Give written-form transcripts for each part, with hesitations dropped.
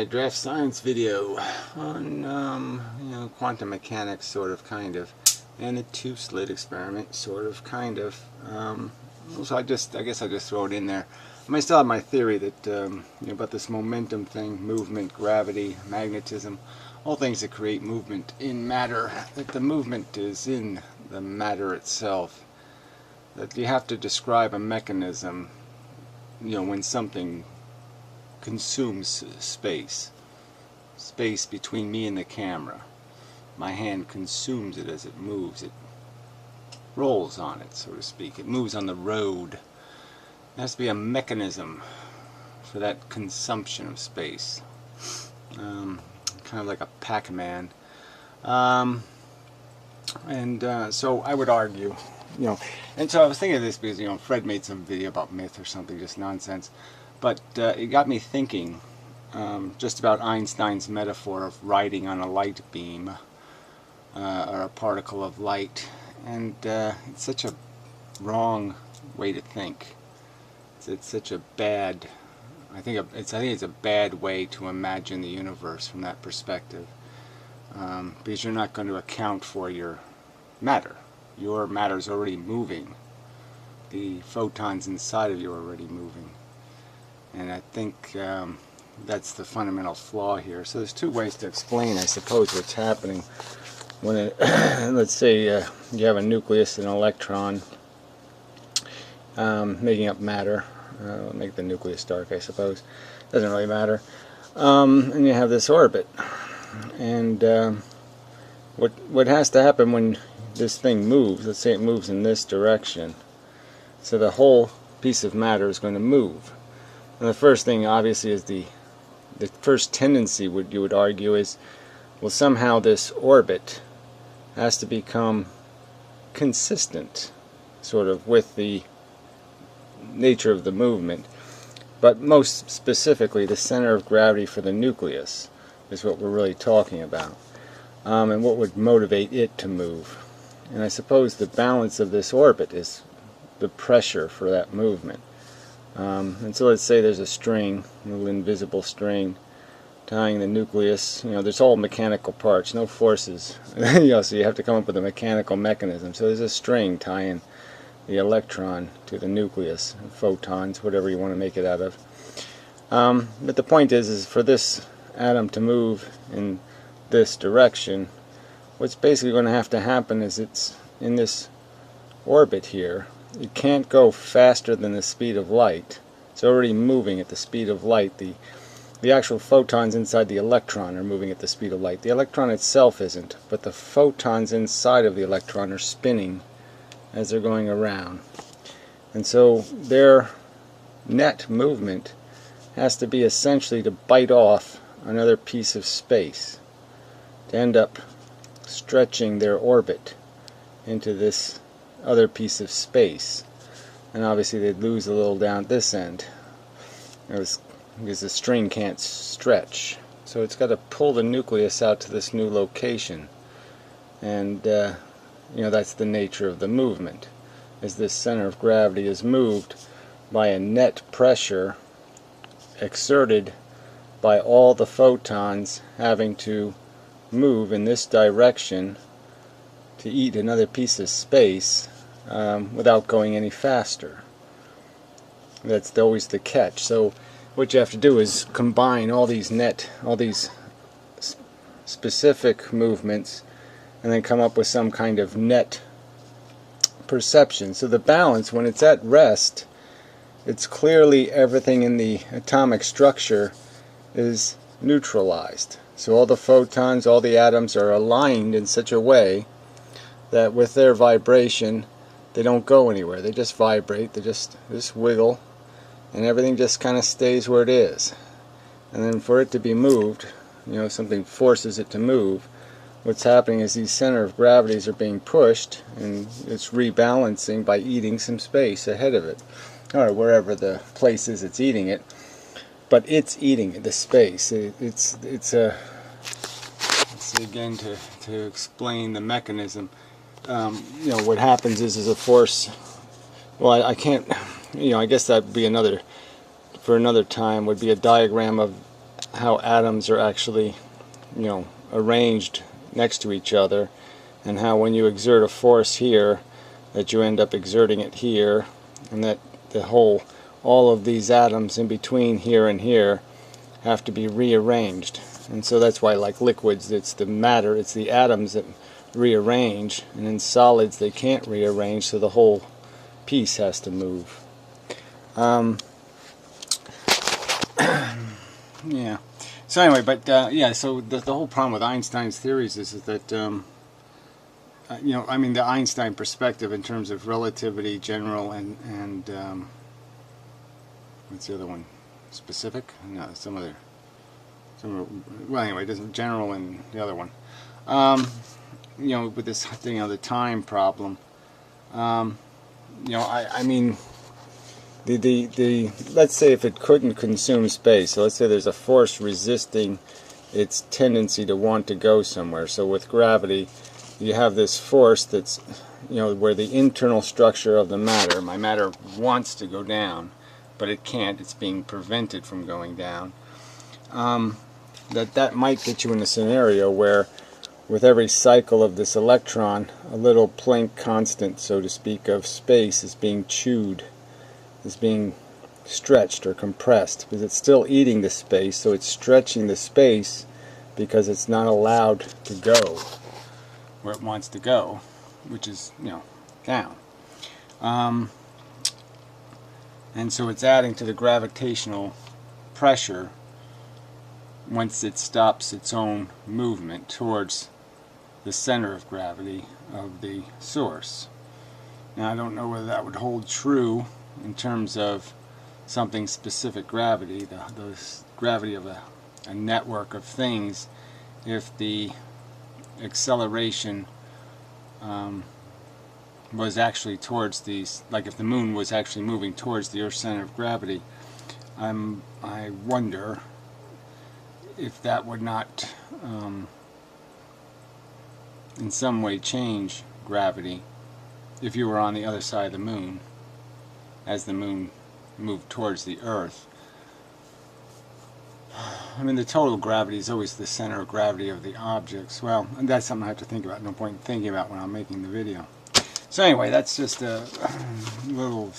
draft science video on quantum mechanics, sort of, kind of, and the two-slit experiment, sort of, kind of. So I guess I'll just throw it in there. I still have my theory that about this momentum thing, movement, gravity, magnetism, all things that create movement in matter. That the movement is in the matter itself. That you have to describe a mechanism, when something consumes space between me and the camera. My hand consumes it as it moves. It rolls on it, so to speak. It moves on the road. There has to be a mechanism for that consumption of space. Kind of like a Pac-Man. So I would argue, and so I was thinking of this because, Fred made some video about myth or something, just nonsense. But it got me thinking just about Einstein's metaphor of riding on a light beam or a particle of light, and it's such a wrong way to think. It's such a bad. I think it's a bad way to imagine the universe from that perspective, because you're not going to account for your matter. Your matter is already moving. The photons inside of you are already moving. And I think that's the fundamental flaw here. So there's two ways to explain, I suppose, what's happening when let's say you have a nucleus and an electron making up matter. Make the nucleus dark, I suppose. Doesn't really matter. And you have this orbit. And what has to happen when this thing moves? Let's say it moves in this direction. So the whole piece of matter is going to move. And the first thing, obviously, is the first tendency, you would argue, is, well, somehow this orbit has to become consistent, sort of, with the nature of the movement. But most specifically, the center of gravity for the nucleus is what we're really talking about, and what would motivate it to move. And I suppose the balance of this orbit is the pressure for that movement. And so let's say there's a string, a little invisible string, tying the nucleus. There's all mechanical parts, no forces. So you have to come up with a mechanical mechanism. So there's a string tying the electron to the nucleus, photons, whatever you want to make it out of. But the point is for this atom to move in this direction, what's basically going to have to happen is it's in this orbit here. It can't go faster than the speed of light. It's already moving at the speed of light. The actual photons inside the electron are moving at the speed of light. The electron itself isn't, but the photons inside of the electron are spinning as they're going around. And so their net movement has to be essentially to bite off another piece of space, to end up stretching their orbit into this other piece of space. And obviously they'd lose a little down at this end because the string can't stretch. So it's got to pull the nucleus out to this new location. And that's the nature of the movement, as this center of gravity is moved by a net pressure exerted by all the photons having to move in this direction to eat another piece of space without going any faster. That's always the catch. So what you have to do is combine all these specific movements and then come up with some kind of net perception. So the balance, when it's at rest, it's clearly everything in the atomic structure is neutralized. So all the photons, all the atoms are aligned in such a way that with their vibration they don't go anywhere. They just vibrate, they just wiggle, and everything just kind of stays where it is. And then for it to be moved, something forces it to move. What's happening is these center of gravities are being pushed, and it's rebalancing by eating some space ahead of it, or wherever the place is it's eating it. But it's eating the space. It's a. Let's see again to explain the mechanism. What happens is a force. Well, I can't. I guess that would be for another time. Would be a diagram of how atoms are actually, arranged next to each other, and how when you exert a force here, that you end up exerting it here, and that all of these atoms in between here and here have to be rearranged. And so that's why, like liquids, it's the matter, it's the atoms that rearrange, and in solids they can't rearrange, so the whole piece has to move. Yeah. So anyway, but yeah. So the whole problem with Einstein's theories is that I mean, the Einstein perspective in terms of relativity, general, and what's the other one? Specific? No, some other. Well, anyway, it doesn't general and the other one. With this thing of the time problem. I mean, let's say if it couldn't consume space, so let's say there's a force resisting its tendency to want to go somewhere. So with gravity, you have this force that's, where the internal structure of the matter, my matter wants to go down, but it can't, it's being prevented from going down. That might get you in a scenario where with every cycle of this electron, a little Planck constant, so to speak, of space is being chewed, is being stretched or compressed, because it's still eating the space, so it's stretching the space because it's not allowed to go where it wants to go, which is, down. And so it's adding to the gravitational pressure once it stops its own movement towards the center of gravity of the source. Now, I don't know whether that would hold true in terms of something specific gravity, the gravity of a network of things, if the acceleration was actually towards these, like if the moon was actually moving towards the Earth's center of gravity. I wonder if that would not in some way change gravity if you were on the other side of the moon as the moon moved towards the Earth. I mean, the total gravity is always the center of gravity of the objects. Well, that's something I have to think about. No point in thinking about when I'm making the video. So anyway, that's just a little,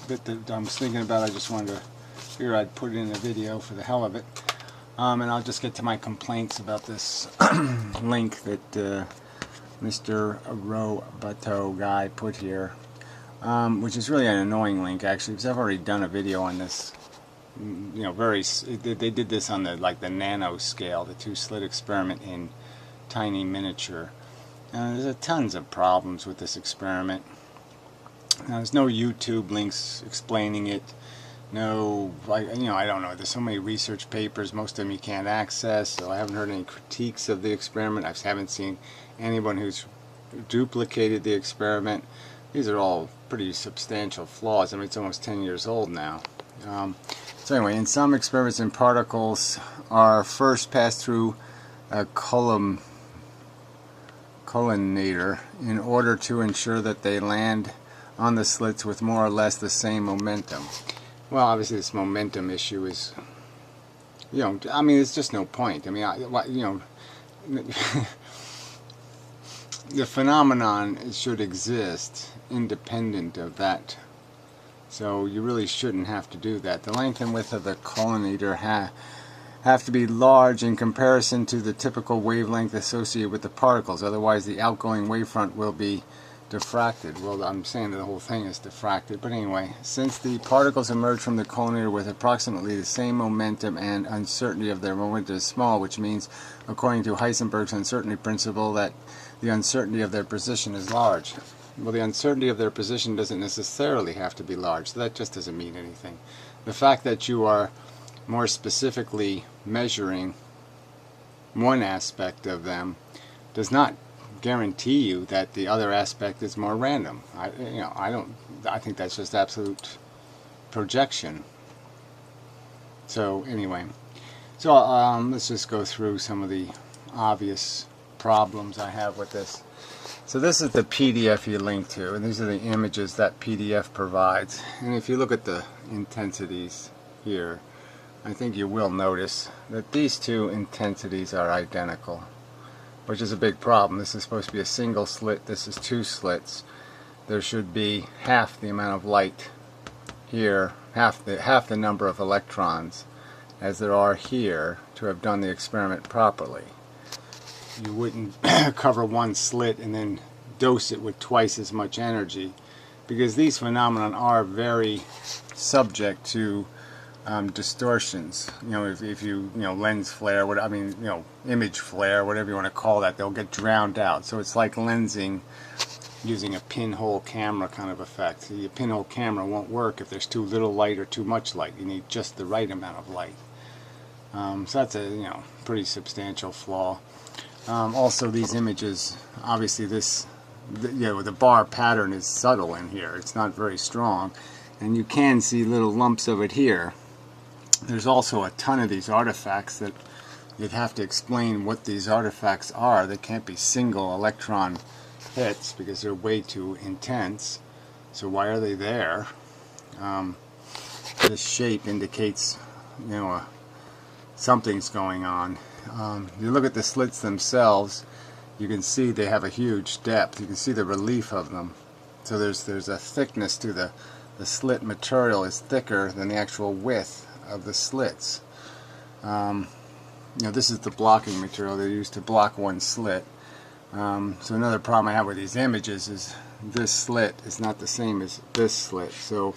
bit that I was thinking about. I just wanted to figure I'd put it in a video for the hell of it. And I'll just get to my complaints about this link that Mr. Roboto guy put here, which is really an annoying link, actually, because I've already done a video on this. They did this on the nano scale, the two-slit experiment in tiny miniature. There's tons of problems with this experiment. Now, there's no YouTube links explaining it. No, I don't know. There's so many research papers, most of them you can't access, so I haven't heard any critiques of the experiment. I haven't seen anyone who's duplicated the experiment. These are all pretty substantial flaws. I mean, it's almost 10 years old now. So anyway, in some experiments, particles are first passed through a collimator in order to ensure that they land on the slits with more or less the same momentum. Well, obviously this momentum issue is, I mean, it's just no point. I mean, the phenomenon should exist independent of that. So you really shouldn't have to do that. The length and width of the collimator have to be large in comparison to the typical wavelength associated with the particles. Otherwise, the outgoing wavefront will be diffracted. Well, I'm saying that the whole thing is diffracted. But anyway, since the particles emerge from the collimator with approximately the same momentum and uncertainty of their momentum is small, which means, according to Heisenberg's uncertainty principle, that the uncertainty of their position is large. Well, the uncertainty of their position doesn't necessarily have to be large, so that just doesn't mean anything. The fact that you are more specifically measuring one aspect of them does not guarantee you that the other aspect is more random. I think that's just absolute projection. So anyway, so let's just go through some of the obvious problems I have with this. So this is the PDF you link to, and these are the images that PDF provides. And if you look at the intensities here, I think you will notice that these two intensities are identical, which is a big problem. This is supposed to be a single slit, this is two slits. There should be half the amount of light here, half the number of electrons as there are here to have done the experiment properly. You wouldn't cover one slit and then dose it with twice as much energy, because these phenomena are very subject to distortions. You know, if you lens flare, image flare, whatever you want to call that, they'll get drowned out. So it's like lensing using a pinhole camera kind of effect. The pinhole camera won't work if there's too little light or too much light. You need just the right amount of light. So that's a pretty substantial flaw. Also, these images, obviously the bar pattern is subtle in here. It's not very strong, and you can see little lumps of it here. There's also a ton of these artifacts that you'd have to explain what these artifacts are. They can't be single electron hits because they're way too intense. So why are they there? This shape indicates something's going on. You look at the slits themselves, you can see they have a huge depth. You can see the relief of them. So there's a thickness to the slit material is thicker than the actual width of the slits. This is the blocking material they use to block one slit. So another problem I have with these images is this slit is not the same as this slit. So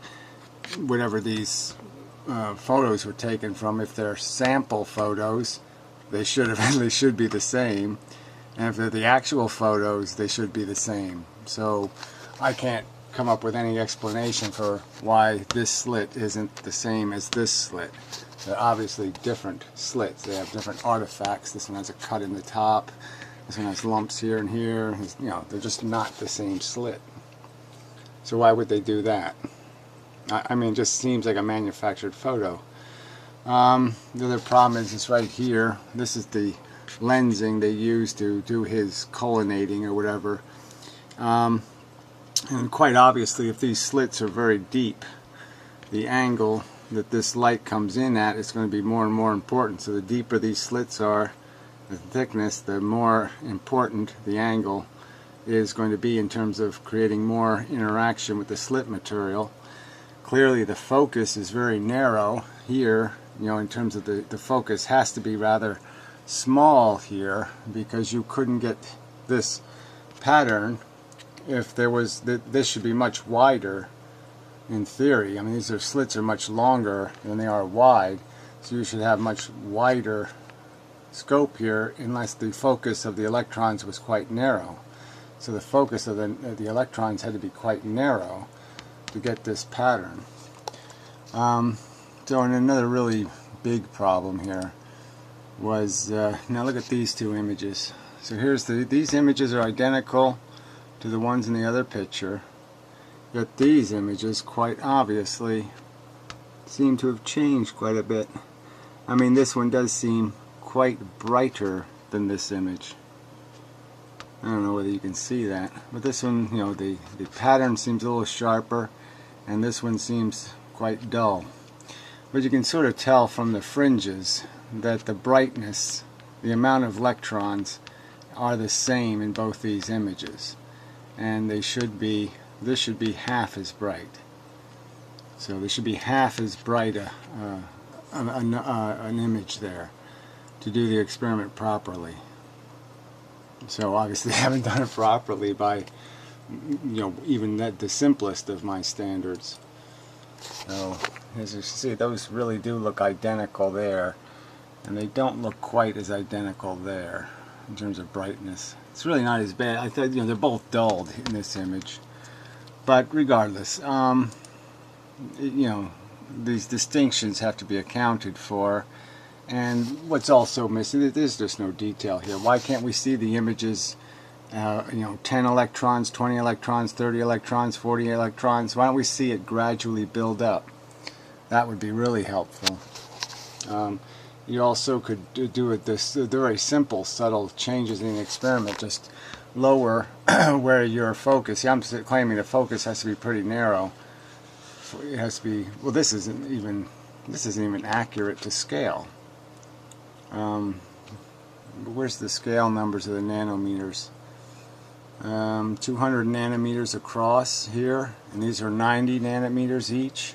whatever these photos were taken from, if they're sample photos, they should be the same, and if they're the actual photos, they should be the same. So I can't come up with any explanation for why this slit isn't the same as this slit. They're obviously different slits. They have different artifacts. This one has a cut in the top. This one has lumps here and here. They're just not the same slit. So why would they do that? I mean, it just seems like a manufactured photo. The other problem is right here. This is the lensing they use to do his colonating or whatever. And quite obviously, if these slits are very deep, the angle that this light comes in at is going to be more and more important. So the deeper these slits are, the thickness, the more important the angle is going to be in terms of creating more interaction with the slit material. Clearly the focus is very narrow here, in terms of the focus has to be rather small here, because you couldn't get this pattern if there was, this should be much wider in theory. I mean, these slits are much longer than they are wide, so you should have much wider scope here unless the focus of the electrons was quite narrow. So the focus of the electrons had to be quite narrow to get this pattern. So another really big problem here was, now look at these two images. So here's these images are identical to the ones in the other picture, yet these images quite obviously seem to have changed quite a bit. I mean, this one does seem quite brighter than this image. I don't know whether you can see that, but this one, the pattern seems a little sharper, and this one seems quite dull. But you can sort of tell from the fringes that the brightness, the amount of electrons, are the same in both these images, and this should be half as bright. So there should be half as bright an image there to do the experiment properly. So obviously I haven't done it properly by even the simplest of my standards. So as you see, those really do look identical there, and they don't look quite as identical there in terms of brightness. It's really not as bad. I thought they're both dulled in this image, but regardless, these distinctions have to be accounted for. And what's also missing, there's just no detail here. Why can't we see the images, 10 electrons, 20 electrons, 30 electrons, 40 electrons? Why don't we see it gradually build up? That would be really helpful. You also could do it the very simple, subtle changes in the experiment. Just lower where your focus. See, I'm claiming the focus has to be pretty narrow. It has to be, well, this isn't even, This isn't even accurate to scale. Where's the scale numbers of the nanometers? 200 nanometers across here, and these are 90 nanometers each.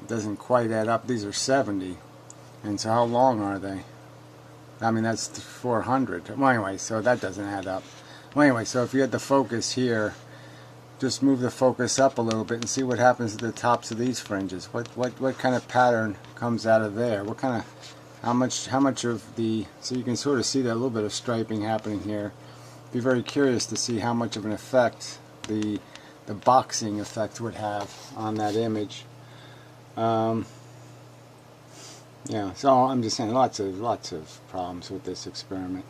It doesn't quite add up. These are 70. And so how long are they? I mean, that's 400. Well, anyway, so that doesn't add up. Well, anyway, so if you had the focus here, just move the focus up a little bit and see what happens at the tops of these fringes. What kind of pattern comes out of there? What kind of, how much of the, so you can sort of see that a little bit of striping happening here. Be very curious to see how much of an effect the boxing effect would have on that image. Yeah, so I'm just saying lots of problems with this experiment.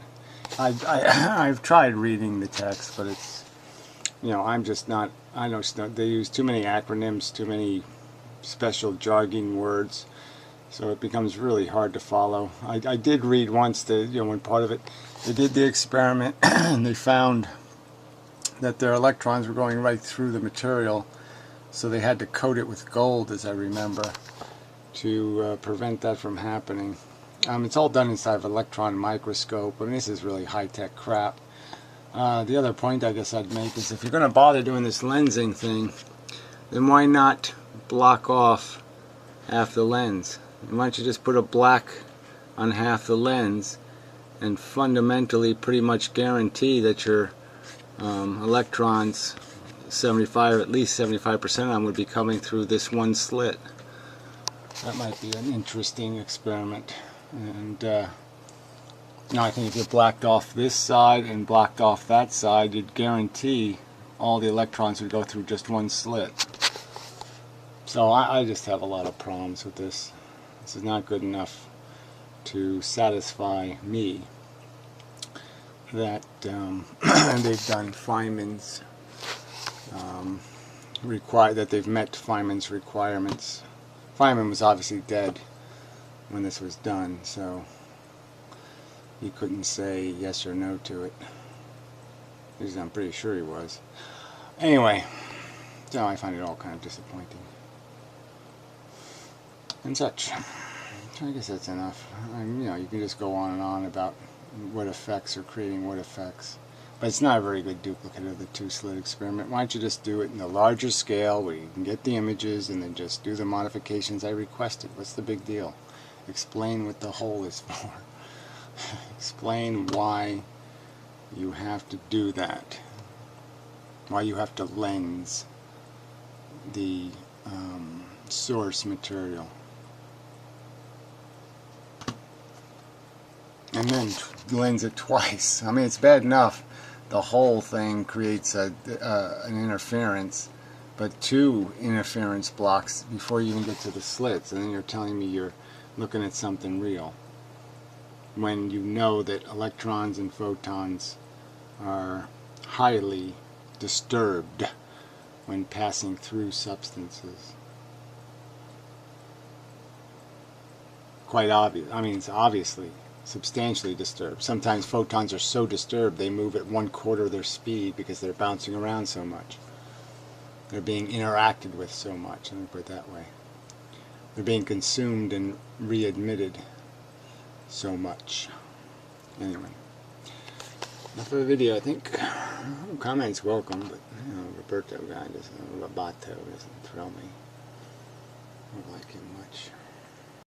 I've tried reading the text, but it's, you know, I'm just not, I don't, they use too many acronyms, too many special jargon words, so it becomes really hard to follow. I did read once that, you know, when part of it, they did the experiment and they found that their electrons were going right through the material, so they had to coat it with gold, as I remember, to prevent that from happening. It's all done inside of an electron microscope. I mean, this is really high-tech crap. The other point I guess I'd make is if you're going to bother doing this lensing thing, then why not block off half the lens? And why don't you just put a black on half the lens and fundamentally pretty much guarantee that your electrons, 75, at least 75% of them would be coming through this one slit. That might be an interesting experiment. And you know, I think if you blacked off this side and blocked off that side, you'd guarantee all the electrons would go through just one slit. So I just have a lot of problems with this. This is not good enough to satisfy me that they've done Feynman's that they've met Feynman's requirements. Feynman was obviously dead when this was done, so he couldn't say yes or no to it. At least I'm pretty sure he was. Anyway, so I find it all kind of disappointing. And such. So I guess that's enough. You know, you can just go on and on about what effects are creating what effects. But it's not a very good duplicate of the two-slit experiment. Why don't you just do it in a larger scale where you can get the images and then just do the modifications I requested? What's the big deal? Explain what the hole is for. Explain why you have to do that. Why you have to lens the source material. And then lens it twice. I mean, it's bad enough the whole thing creates an interference, but 2 interference blocks before you even get to the slits, and then you're telling me you're looking at something real, when you know that electrons and photons are highly disturbed when passing through substances. Quite obvious. I mean, it's obviously substantially disturbed. Sometimes photons are so disturbed they move at 1/4 of their speed because they're bouncing around so much. They're being interacted with so much, let me put it that way. They're being consumed and readmitted so much. Anyway, enough of the video, I think. Comments welcome, but you know, Roberto guy doesn't, Roboto doesn't thrill me. I don't like him much.